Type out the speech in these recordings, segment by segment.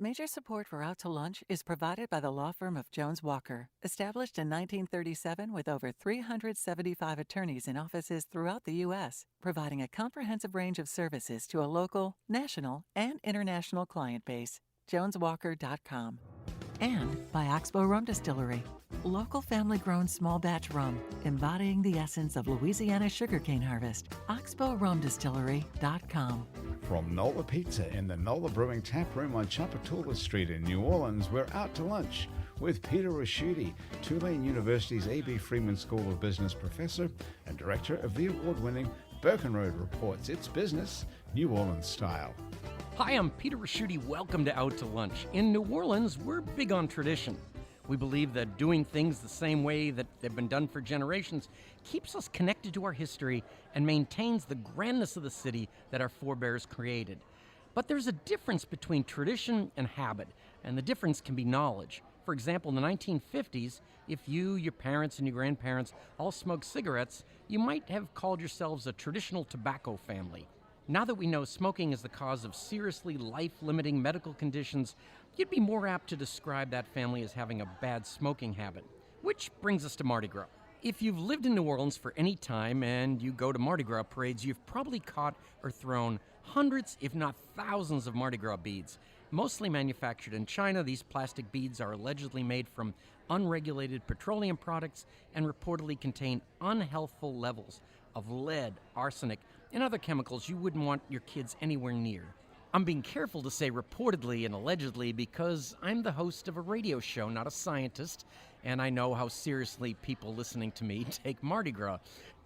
Major support for Out to Lunch is provided by the law firm of Jones Walker, established in 1937 with over 375 attorneys in offices throughout the U.S., providing a comprehensive range of services to a local, national, and international client base. JonesWalker.com. And by Oxbow Rum Distillery, local family-grown small batch rum, embodying the essence of Louisiana sugarcane harvest. OxbowRumDistillery.com. From Nola Pizza in the Nola Brewing Tap Room on Chapatoula Street in New Orleans, we're out to lunch with Peter Raschuti, Tulane University's A.B. Freeman School of Business professor and director of the award-winning Birkenroad Reports. It's business, New Orleans style. Hi, I'm Peter Raschuti. Welcome to Out to Lunch. In New Orleans, we're big on tradition. We believe that doing things the same way that they've been done for generations keeps us connected to our history and maintains the grandness of the city that our forebears created. But there's a difference between tradition and habit, and the difference can be knowledge. For example, in the 1950s, if you, your parents, and your grandparents all smoked cigarettes, you might have called yourselves a traditional tobacco family. Now that we know smoking is the cause of seriously life-limiting medical conditions, you'd be more apt to describe that family as having a bad smoking habit. Which brings us to Mardi Gras. If you've lived in New Orleans for any time and you go to Mardi Gras parades, you've probably caught or thrown hundreds, if not thousands, of Mardi Gras beads. Mostly manufactured in China, these plastic beads are allegedly made from unregulated petroleum products and reportedly contain unhealthful levels of lead, arsenic, and other chemicals you wouldn't want your kids anywhere near. I'm being careful to say reportedly and allegedly because I'm the host of a radio show, not a scientist, and I know how seriously people listening to me take Mardi Gras.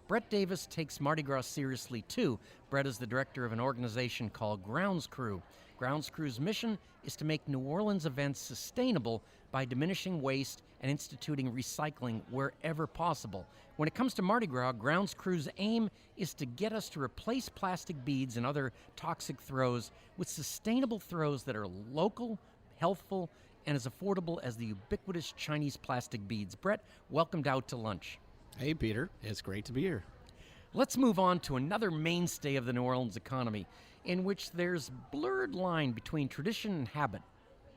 Brett Davis takes Mardi Gras seriously too. Brett is the director of an organization called Grounds Crew. Grounds Crew's mission is to make New Orleans events sustainable by diminishing waste and instituting recycling wherever possible. When it comes to Mardi Gras, Grounds Crew's aim is to get us to replace plastic beads and other toxic throws with sustainable throws that are local, healthful, and as affordable as the ubiquitous Chinese plastic beads. Brett, welcomed Out to Lunch. Hey, Peter. It's great to be here. Let's move on to another mainstay of the New Orleans economy, in which there's blurred line between tradition and habit.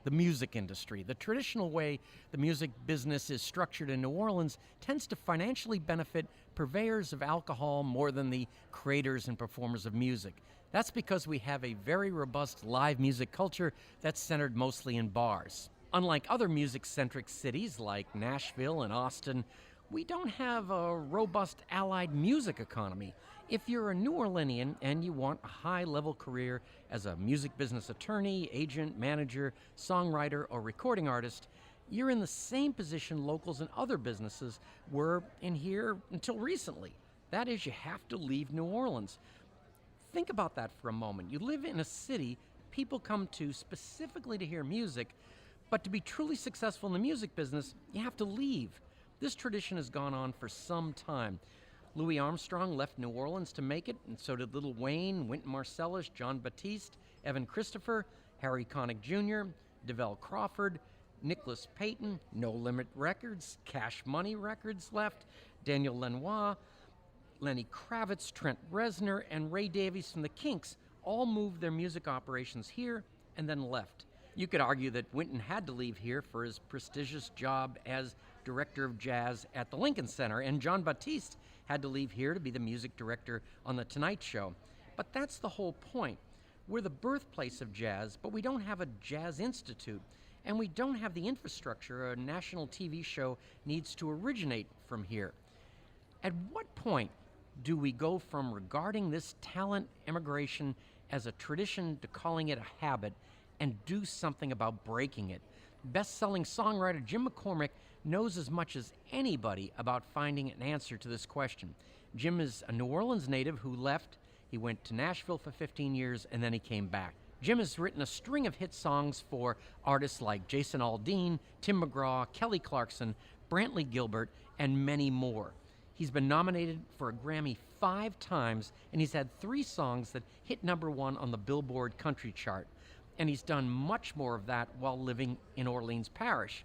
The music industry. The traditional way the music business is structured in New Orleans tends to financially benefit purveyors of alcohol more than the creators and performers of music. That's because we have a very robust live music culture that's centered mostly in bars. Unlike other music-centric cities like Nashville and Austin, we don't have a robust allied music economy. If you're a New Orleanian and you want a high-level career as a music business attorney, agent, manager, songwriter, or recording artist, you're in the same position locals and other businesses were in here until recently. That is, you have to leave New Orleans. Think about that for a moment. You live in a city people come to specifically to hear music, but to be truly successful in the music business, you have to leave. This tradition has gone on for some time. Louis Armstrong left New Orleans to make it, and so did Lil Wayne, Wynton Marsalis, John Batiste, Evan Christopher, Harry Connick Jr., DeVell Crawford, Nicholas Payton, No Limit Records, Cash Money Records left, Daniel Lanois, Lenny Kravitz, Trent Reznor, and Ray Davies from the Kinks all moved their music operations here and then left. You could argue that Wynton had to leave here for his prestigious job as director of jazz at the Lincoln Center, and John Batiste had to leave here to be the music director on The Tonight Show. But that's the whole point. We're the birthplace of jazz, but we don't have a jazz institute, and we don't have the infrastructure a national TV show needs to originate from here. At what point do we go from regarding this talent immigration as a tradition to calling it a habit and do something about breaking it? Best-selling songwriter Jim McCormick knows as much as anybody about finding an answer to this question. Jim is a New Orleans native who left. He went to Nashville for 15 years, and then he came back. Jim has written a string of hit songs for artists like Jason Aldean, Tim McGraw, Kelly Clarkson, Brantley Gilbert, and many more. He's been nominated for a Grammy 5 times, and he's had 3 songs that hit #1 on the Billboard country chart. And he's done much more of that while living in Orleans Parish.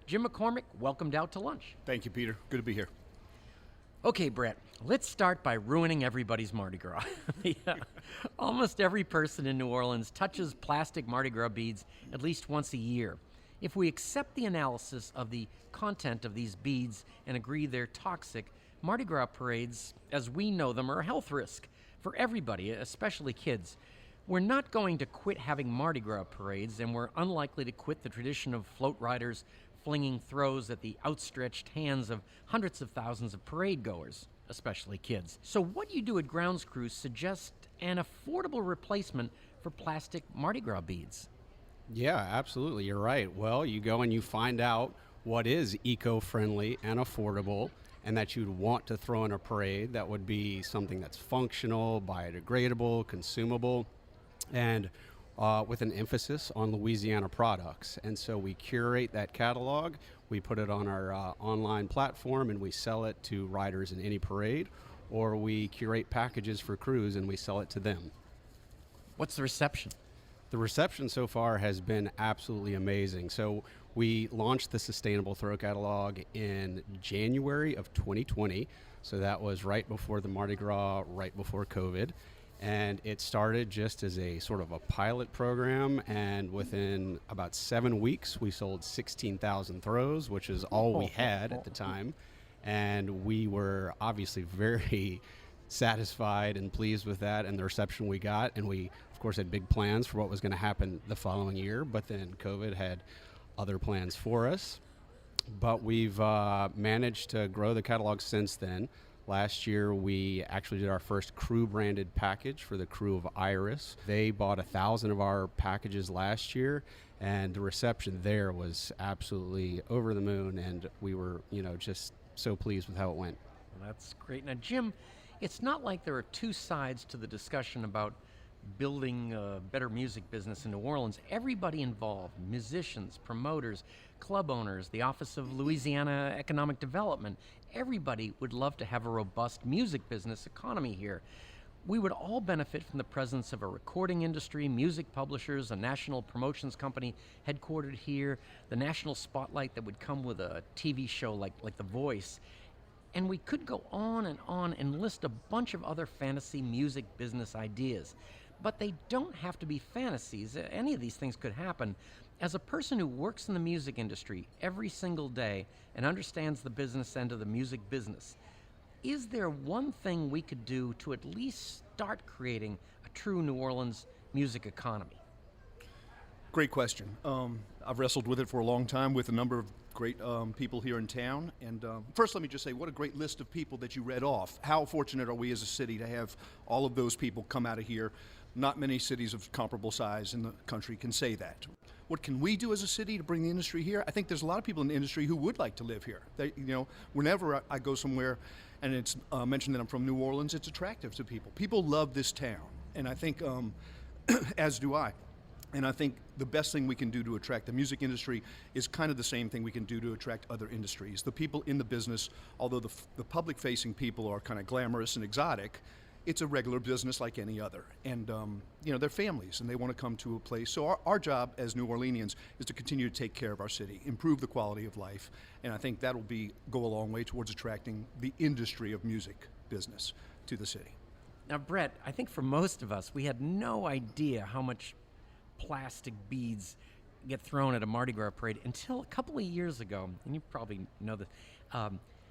Jim McCormick, welcomed Out to Lunch. Thank you, Peter. Good to be here. Okay, Brett, let's start by ruining everybody's Mardi Gras. Yeah. Almost every person in New Orleans touches plastic Mardi Gras beads at least once a year. If we accept the analysis of the content of these beads and agree they're toxic, Mardi Gras parades, as we know them, are a health risk for everybody, especially kids. We're not going to quit having Mardi Gras parades, and we're unlikely to quit the tradition of float riders flinging throws at the outstretched hands of hundreds of thousands of parade goers, especially kids. So what you do at Grounds Crews suggests an affordable replacement for plastic Mardi Gras beads. Yeah, absolutely. You're right. Well, you go and you find out what is eco-friendly and affordable and that you'd want to throw in a parade that would be something that's functional, biodegradable, consumable, and with an emphasis on Louisiana products. And so we curate that catalog, we put it on our online platform, and we sell it to riders in any parade, or we curate packages for crews and we sell it to them. What's the reception? The reception so far has been absolutely amazing. So we launched the Sustainable Throw Catalog in January of 2020. So that was right before the Mardi Gras, right before COVID. And it started just as a sort of a pilot program, and within about 7 weeks, we sold 16,000 throws, which is all we had at the time. And we were obviously very satisfied and pleased with that and the reception we got. And we, of course, had big plans for what was going to happen the following year, but then COVID had other plans for us. But we've managed to grow the catalog since then. Last year, we actually did our first crew-branded package for the crew of Iris. They bought 1,000 of our packages last year, and the reception there was absolutely over the moon, and we were, just so pleased with how it went. Well, that's great. Now, Jim, it's not like there are two sides to the discussion about building a better music business in New Orleans. Everybody involved, musicians, promoters, club owners, the Office of Louisiana Economic Development, everybody would love to have a robust music business economy here. We would all benefit from the presence of a recording industry, music publishers, a national promotions company headquartered here, the national spotlight that would come with a TV show like The Voice. And we could go on and list a bunch of other fantasy music business ideas. But they don't have to be fantasies. Any of these things could happen. As a person who works in the music industry every single day and understands the business end of the music business, is there one thing we could do to at least start creating a true New Orleans music economy? Great question. I've wrestled with it for a long time with a number of great people here in town. And first, let me just say, what a great list of people that you read off. How fortunate are we as a city to have all of those people come out of here? Not many cities of comparable size in the country can say that. What can we do as a city to bring the industry here? I think there's a lot of people in the industry who would like to live here. They, whenever I go somewhere and it's mentioned that I'm from New Orleans, it's attractive to people. People love this town, and I think, as do I. And I think the best thing we can do to attract the music industry is kind of the same thing we can do to attract other industries. The people in the business, although the public-facing people are kind of glamorous and exotic, it's a regular business like any other. And, they're families, and they want to come to a place. So our job as New Orleanians is to continue to take care of our city, improve the quality of life, and I think that'll go a long way towards attracting the industry of music business to the city. Now, Brett, I think for most of us, we had no idea how much plastic beads get thrown at a Mardi Gras parade until a couple of years ago, and you probably know this.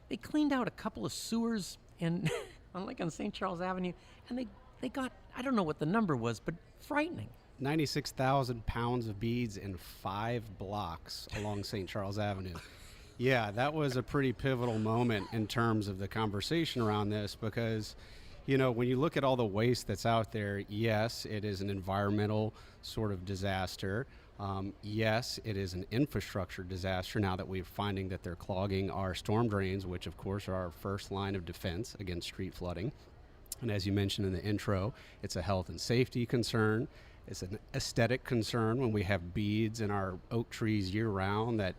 They cleaned out a couple of sewers on St. Charles Avenue, and they got, I don't know what the number was, but frightening. 96,000 pounds of beads in 5 blocks along St. Charles Avenue. Yeah, that was a pretty pivotal moment in terms of the conversation around this because, when you look at all the waste that's out there, yes, it is an environmental sort of disaster. Yes, it is an infrastructure disaster now that we're finding that they're clogging our storm drains, which of course are our first line of defense against street flooding. And as you mentioned in the intro, it's a health and safety concern. It's an aesthetic concern when we have beads in our oak trees year round that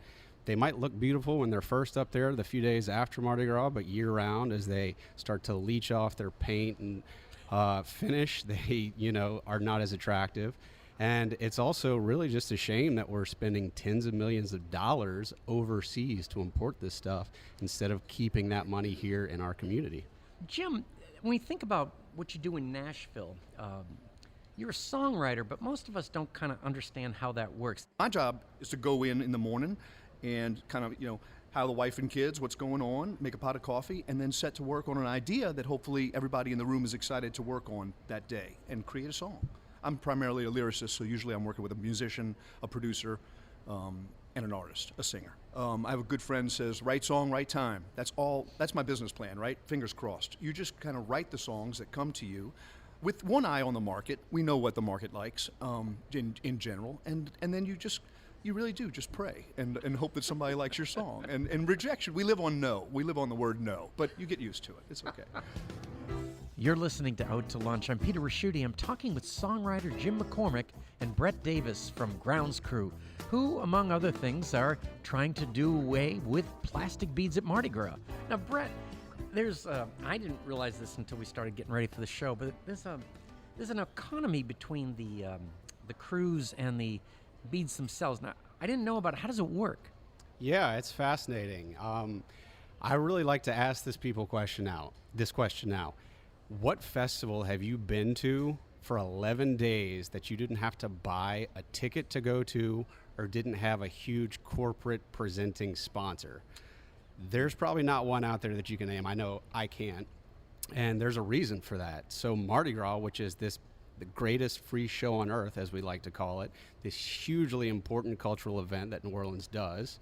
they might look beautiful when they're first up there the few days after Mardi Gras, but year round as they start to leach off their paint and finish, they, are not as attractive. And it's also really just a shame that we're spending tens of millions of dollars overseas to import this stuff instead of keeping that money here in our community. Jim, when we think about what you do in Nashville, you're a songwriter, but most of us don't kind of understand how that works. My job is to go in the morning and kind of, how the wife and kids, what's going on, make a pot of coffee, and then set to work on an idea that hopefully everybody in the room is excited to work on that day and create a song. I'm primarily a lyricist, so usually I'm working with a musician, a producer, and an artist, a singer. I have a good friend says, right song, right time. That's my business plan, right? Fingers crossed. You just kind of write the songs that come to you with one eye on the market. We know what the market likes in general, and then you really do just pray and hope that somebody likes your song. And rejection, we live on no. We live on the word no, but you get used to it. It's okay. You're listening to Out to Lunch. I'm Peter Raschuti. I'm talking with songwriter Jim McCormick and Brett Davis from Grounds Crew, who, among other things, are trying to do away with plastic beads at Mardi Gras. Now, Brett, I didn't realize this until we started getting ready for the show, but there's an economy between the crews and the beads themselves. Now, I didn't know about it. How does it work? Yeah, it's fascinating. I really like to ask this question now. What festival have you been to for 11 days that you didn't have to buy a ticket to go to or didn't have a huge corporate presenting sponsor? There's probably not one out there that you can name. I know I can't. And there's a reason for that. So Mardi Gras, which is the greatest free show on earth, as we like to call it, this hugely important cultural event that New Orleans does,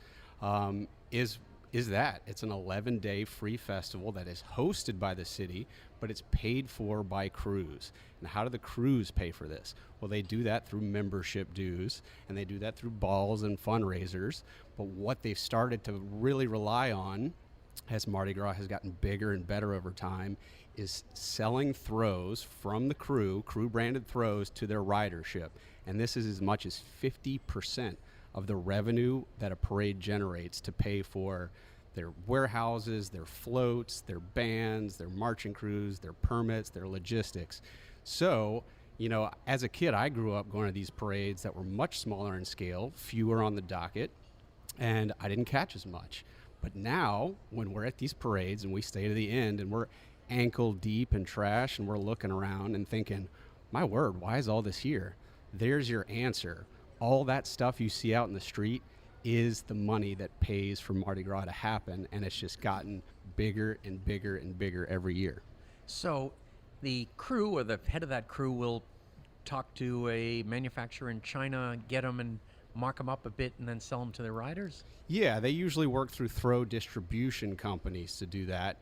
is that. It's an 11-day free festival that is hosted by the city, but it's paid for by crews. And how do the crews pay for this? Well, they do that through membership dues, and they do that through balls and fundraisers. But what they've started to really rely on, as Mardi Gras has gotten bigger and better over time, is selling throws from the crew-branded throws to their ridership. And this is as much as 50% of the revenue that a parade generates to pay for their warehouses, their floats, their bands, their marching crews, their permits, their logistics. So, as a kid, I grew up going to these parades that were much smaller in scale, fewer on the docket, and I didn't catch as much. But now, when we're at these parades and we stay to the end and we're ankle deep in trash and we're looking around and thinking, my word, why is all this here? There's your answer. All that stuff you see out in the street is the money that pays for Mardi Gras to happen, and it's just gotten bigger and bigger and bigger every year. So the crew or the head of that crew will talk to a manufacturer in China, get them and mark them up a bit, and then sell them to their riders? Yeah, they usually work through throw distribution companies to do that.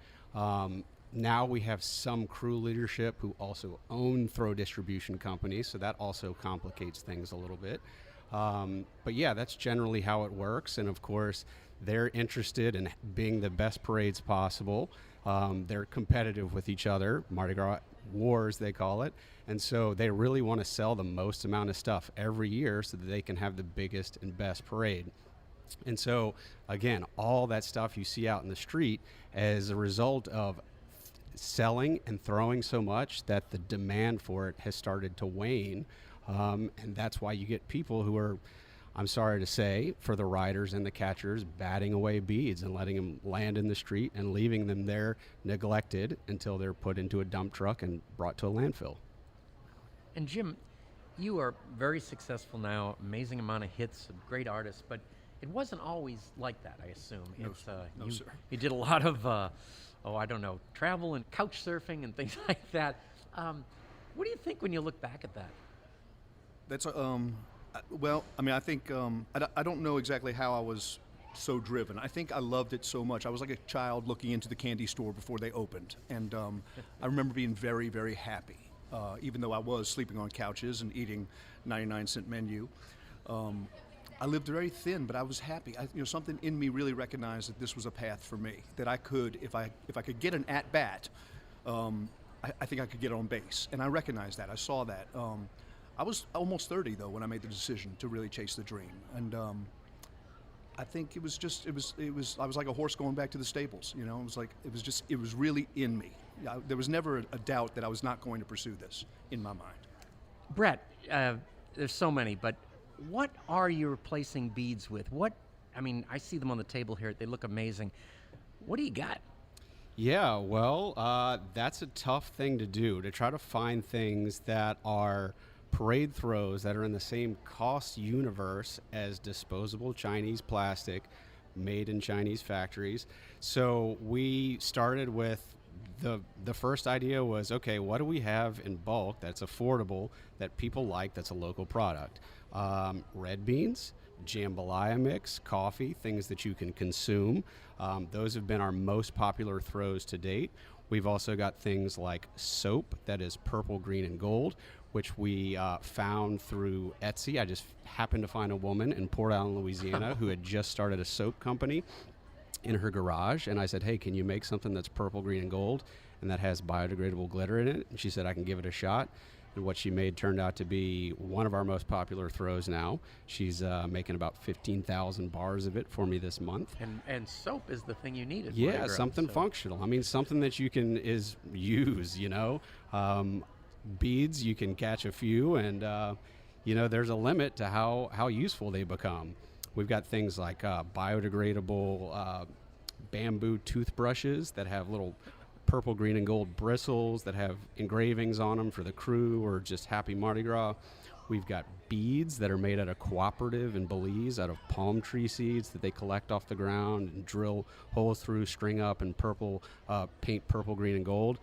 Now we have some crew leadership who also own throw distribution companies, so that also complicates things a little bit. But yeah, that's generally how it works. And of course, they're interested in being the best parades possible. They're competitive with each other, Mardi Gras wars, they call it. And so they really want to sell the most amount of stuff every year so that they can have the biggest and best parade. And so, again, all that stuff you see out in the street as a result of selling and throwing so much that the demand for it has started to wane. And that's why you get people who are, I'm sorry to say, for the riders and the catchers, batting away beads and letting them land in the street and leaving them there neglected until they're put into a dump truck and brought to a landfill. And Jim, you are very successful now, amazing amount of hits, a great artist, but it wasn't always like that, I assume. No, sir. You did a lot of, travel and couch surfing and things like that. What do you think when you look back at that? That's I think I don't know exactly how I was so driven. I think I loved it so much. I was like a child looking into the candy store before they opened, and I remember being very, very happy, even though I was sleeping on couches and eating 99-cent menu. I lived very thin, but I was happy. Something in me really recognized that this was a path for me. That I could, if I could get an at bat, I think I could get on base, and I recognized that. I saw that. I was almost 30 though when I made the decision to really chase the dream, and I think I was like a horse going back to the stables. It was really in me. There was never a doubt that I was not going to pursue this in my mind. Brett, there's so many, but what are you replacing beads with? I mean, I see them on the table here. They look amazing. What do you got? Yeah, well, that's a tough thing to do, to try to find things that are parade throws that are in the same cost universe as disposable Chinese plastic made in Chinese factories. So we started with the first idea was, okay, what do we have in bulk that's affordable, that people like, that's a local product? Red beans, jambalaya mix, coffee, things that you can consume. Those have been our most popular throws to date. We've also got things like soap that is purple, green, and gold, which we found through Etsy. I just happened to find a woman in Port Allen, Louisiana, who had just started a soap company in her garage. And I said, hey, can you make something that's purple, green, and gold and that has biodegradable glitter in it? And she said, I can give it a shot. And what she made turned out to be one of our most popular throws now. She's making about 15,000 bars of it for me this month. And soap is the thing you need. Yeah, something functional. I mean, something that you can use, you know. Beads, you can catch a few, and, there's a limit to how useful they become. We've got things like biodegradable bamboo toothbrushes that have little purple, green, and gold bristles that have engravings on them for the crew or just happy Mardi Gras. We've got beads that are made out of cooperative in Belize, out of palm tree seeds that they collect off the ground and drill holes through, string up, and paint purple, green, and gold.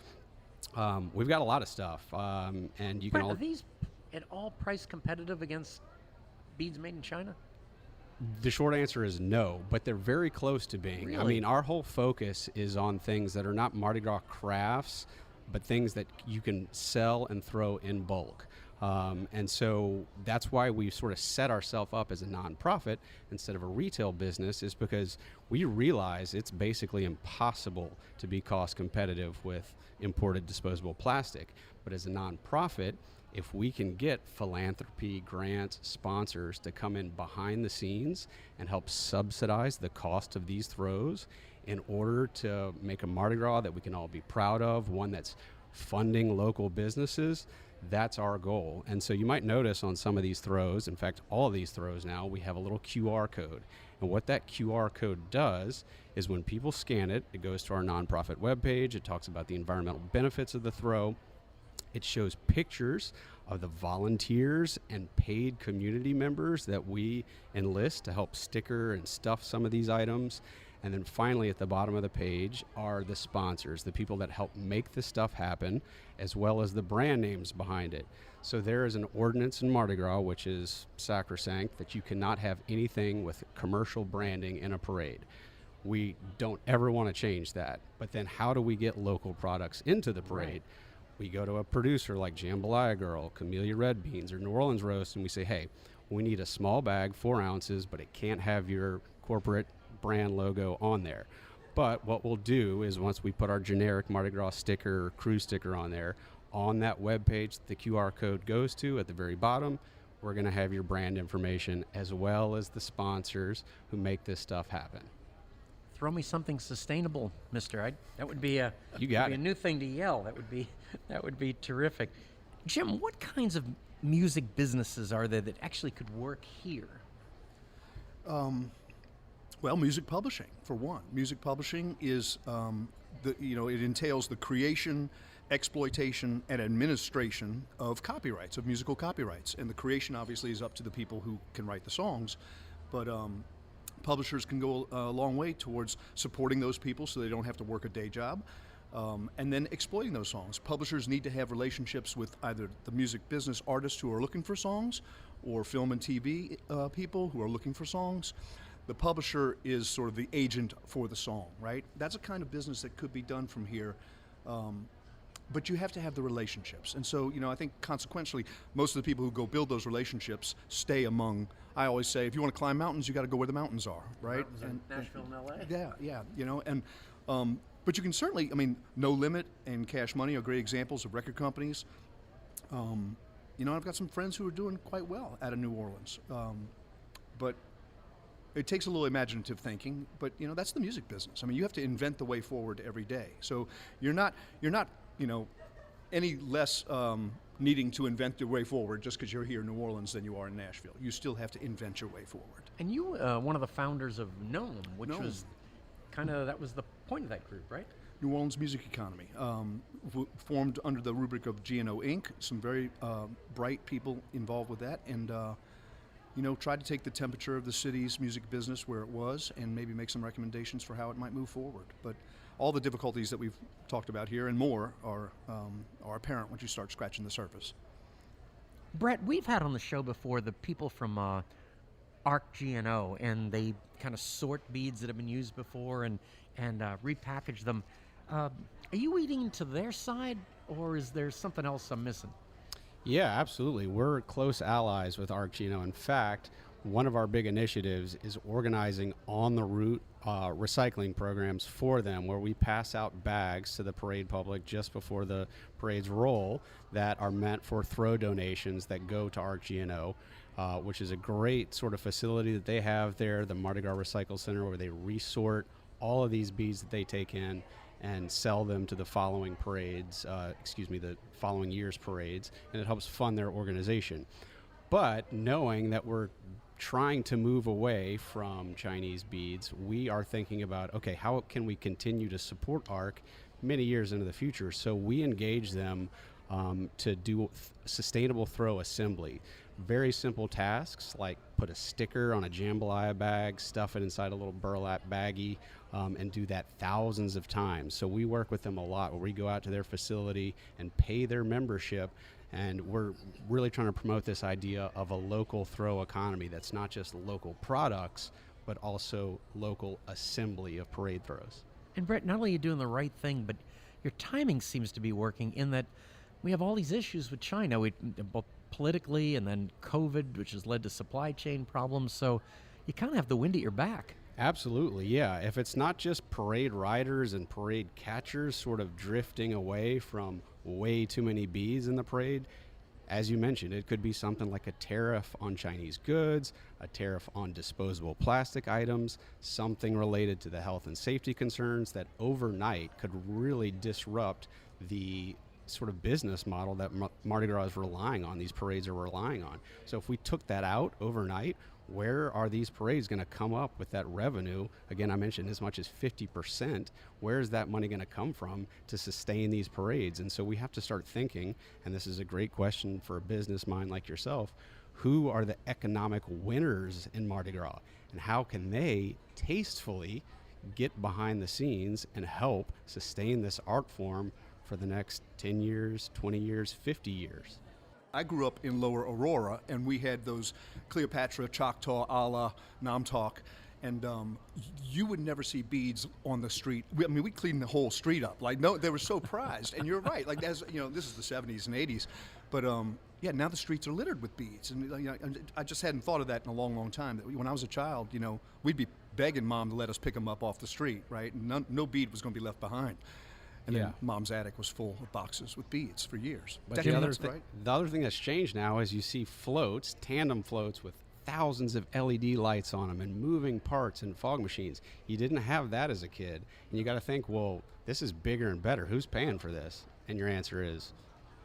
We've got a lot of stuff, and you can Are these at all price competitive against beads made in China? The short answer is no, but they're very close to being. Really? I mean, our whole focus is on things that are not Mardi Gras crafts, but things that you can sell and throw in bulk. And so that's why we sort of set ourselves up as a nonprofit instead of a retail business, is because we realize it's basically impossible to be cost competitive with imported disposable plastic. But as a nonprofit, if we can get philanthropy, grants, sponsors to come in behind the scenes and help subsidize the cost of these throws in order to make a Mardi Gras that we can all be proud of, one that's funding local businesses, that's our goal. And so you might notice on some of these throws, in fact, all of these throws now, we have a little QR code. And what that QR code does is when people scan it, it goes to our nonprofit webpage. It talks about the environmental benefits of the throw. It shows pictures of the volunteers and paid community members that we enlist to help sticker and stuff some of these items. And then finally, at the bottom of the page are the sponsors, the people that help make this stuff happen, as well as the brand names behind it. So there is an ordinance in Mardi Gras, which is sacrosanct, that you cannot have anything with commercial branding in a parade. We don't ever want to change that. But then how do we get local products into the parade? Right. We go to a producer like Jambalaya Girl, Camellia Red Beans, or New Orleans Roast, and we say, hey, we need a small bag, 4 ounces, but it can't have your corporate brand logo on there. But what we'll do is once we put our generic Mardi Gras sticker or cruise sticker on there, on that web page the QR code goes to at the very bottom, we're going to have your brand information as well as the sponsors who make this stuff happen. Throw me something sustainable, mister. That would be a new thing to yell. That would be terrific. Jim, what kinds of music businesses are there that actually could work here? Well, music publishing, for one. Music publishing is, it entails the creation, exploitation, and administration of copyrights, of musical copyrights. And the creation, obviously, is up to the people who can write the songs. But publishers can go a long way towards supporting those people so they don't have to work a day job, and then exploiting those songs. Publishers need to have relationships with either the music business artists who are looking for songs or film and TV people who are looking for songs. The publisher is sort of the agent for the song, right? That's a kind of business that could be done from here, but you have to have the relationships. And so, I think consequentially, most of the people who go build those relationships stay among, I always say, if you want to climb mountains, you got to go where the mountains are, right? Nashville and LA. Yeah, but you can certainly, No Limit and Cash Money are great examples of record companies. I've got some friends who are doing quite well out of New Orleans, but it takes a little imaginative thinking, but that's the music business. You have to invent the way forward every day. So you're not any less needing to invent your way forward just because you're here in New Orleans than you are in Nashville. You still have to invent your way forward. And you, one of the founders of Gnome, which Gnome. was that was the point of that group, right? New Orleans Music Economy, formed under the rubric of GNO Inc. Some very bright people involved with that, and tried to take the temperature of the city's music business where it was, and maybe make some recommendations for how it might move forward. But all the difficulties that we've talked about here and more are apparent once you start scratching the surface. Brett, we've had on the show before the people from Arc GNO, and they kind of sort beads that have been used before and repackage them. Are you eating to their side, or is there something else I'm missing? Yeah, absolutely. We're close allies with ArcGeno. In fact, one of our big initiatives is organizing on-the-route recycling programs for them, where we pass out bags to the parade public just before the parades roll that are meant for throw donations that go to ArcGeno, which is a great sort of facility that they have there, the Mardi Gras Recycle Center, where they resort all of these beads that they take in and sell them to the following parades, the following year's parades, and it helps fund their organization. But knowing that we're trying to move away from Chinese beads, we are thinking about, okay, how can we continue to support ARC many years into the future? So we engage them to do sustainable throw assembly. Very simple tasks like put a sticker on a jambalaya bag, stuff it inside a little burlap baggie, and do that thousands of times. So we work with them a lot, where we go out to their facility and pay their membership, and we're really trying to promote this idea of a local throw economy that's not just local products, but also local assembly of parade throws. And Brett, not only are you doing the right thing, but your timing seems to be working in that we have all these issues with China, both politically and then COVID, which has led to supply chain problems. So you kind of have the wind at your back. Absolutely, yeah. If it's not just parade riders and parade catchers sort of drifting away from way too many bees in the parade, as you mentioned, it could be something like a tariff on Chinese goods, a tariff on disposable plastic items, something related to the health and safety concerns that overnight could really disrupt the sort of business model that Mardi Gras is relying on, these parades are relying on. So if we took that out overnight, where are these parades going to come up with that revenue? Again, I mentioned as much as 50%. Where is that money going to come from to sustain these parades? And so we have to start thinking, and this is a great question for a business mind like yourself, who are the economic winners in Mardi Gras? And how can they tastefully get behind the scenes and help sustain this art form for the next 10 years, 20 years, 50 years? I grew up in Lower Aurora, and we had those Cleopatra, Choctaw, a la Namtalk, and you would never see beads on the street. We cleaned the whole street up. Like, no, they were so prized. And you're right. Like, as you know, this is the 70s and 80s, but now the streets are littered with beads, and I just hadn't thought of that in a long, long time. When I was a child, we'd be begging Mom to let us pick them up off the street, right? And no bead was going to be left behind. And then Mom's attic was full of boxes with beads for years. But the other thing that's changed now is you see floats, tandem floats with thousands of LED lights on them and moving parts and fog machines. You didn't have that as a kid. And you got to think, well, this is bigger and better. Who's paying for this? And your answer is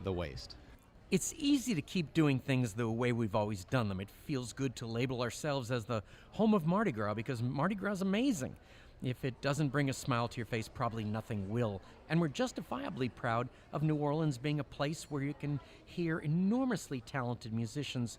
the waste. It's easy to keep doing things the way we've always done them. It feels good to label ourselves as the home of Mardi Gras because Mardi Gras is amazing. If it doesn't bring a smile to your face, probably nothing will. And we're justifiably proud of New Orleans being a place where you can hear enormously talented musicians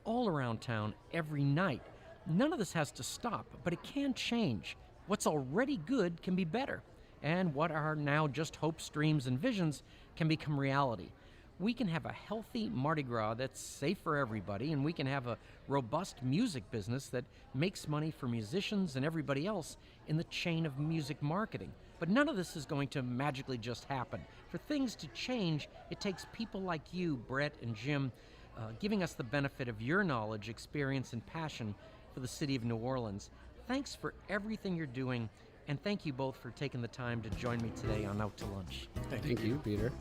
all around town every night. None of this has to stop, but it can change. What's already good can be better. And what are now just hopes, dreams, and visions can become reality. We can have a healthy Mardi Gras that's safe for everybody, and we can have a robust music business that makes money for musicians and everybody else in the chain of music marketing. But none of this is going to magically just happen. For things to change, it takes people like you, Brett and Jim, giving us the benefit of your knowledge, experience, and passion for the city of New Orleans. Thanks for everything you're doing, and thank you both for taking the time to join me today on Out to Lunch. Thank you, Peter.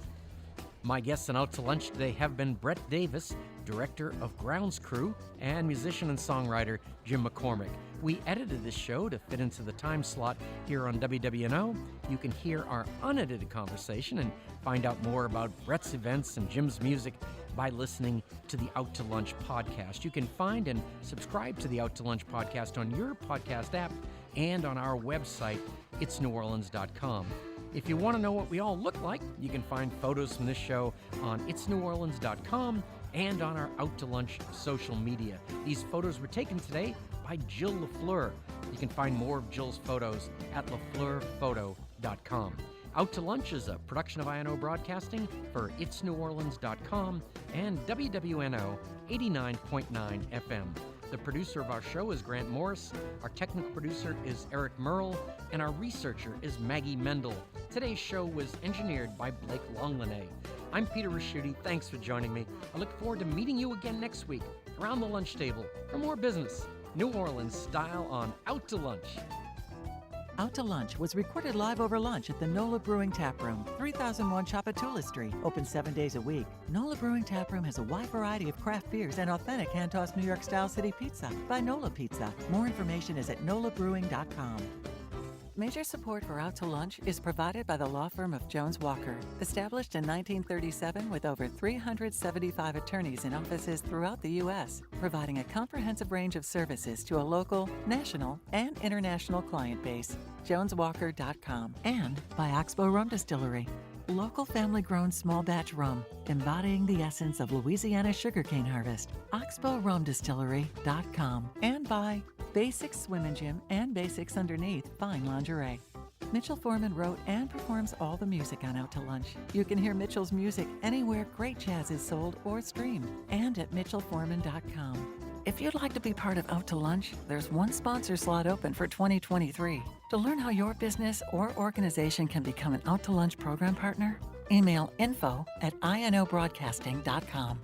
My guests on Out to Lunch today have been Brett Davis, Director of Grounds Crew, and musician and songwriter Jim McCormick. We edited this show to fit into the time slot here on WWNO. You can hear our unedited conversation and find out more about Brett's events and Jim's music by listening to the Out to Lunch podcast. You can find and subscribe to the Out to Lunch podcast on your podcast app and on our website, itsneworleans.com. If you want to know what we all look like, you can find photos from this show on itsneworleans.com and on our Out to Lunch social media. These photos were taken today by Jill LaFleur. You can find more of Jill's photos at lafleurphoto.com. Out to Lunch is a production of INO Broadcasting for itsneworleans.com and WWNO 89.9 FM. The producer of our show is Grant Morris, our technical producer is Eric Merle, and our researcher is Maggie Mendel. Today's show was engineered by Blake Longlinay. I'm Peter Raschuti. Thanks for joining me. I look forward to meeting you again next week around the lunch table for more business, New Orleans style on Out to Lunch. Out to Lunch was recorded live over lunch at the NOLA Brewing Tap Room, 3001 Chapatula Street, open 7 days a week. NOLA Brewing Tap Room has a wide variety of craft beers and authentic hand-tossed New York-style city pizza by NOLA Pizza. More information is at nolabrewing.com. Major support for Out to Lunch is provided by the law firm of Jones Walker, established in 1937 with over 375 attorneys in offices throughout the U.S., providing a comprehensive range of services to a local, national, and international client base. JonesWalker.com. And by Oxbow Rum Distillery, local family-grown small batch rum, embodying the essence of Louisiana sugarcane harvest. OxbowRumDistillery.com. And by Basics Swim and Gym and Basics Underneath Fine Lingerie. Mitchell Foreman wrote and performs all the music on Out to Lunch. You can hear Mitchell's music anywhere great jazz is sold or streamed, and at mitchellforeman.com. If you'd like to be part of Out to Lunch, there's one sponsor slot open for 2023. To learn how your business or organization can become an Out to Lunch program partner, email info@inobroadcasting.com.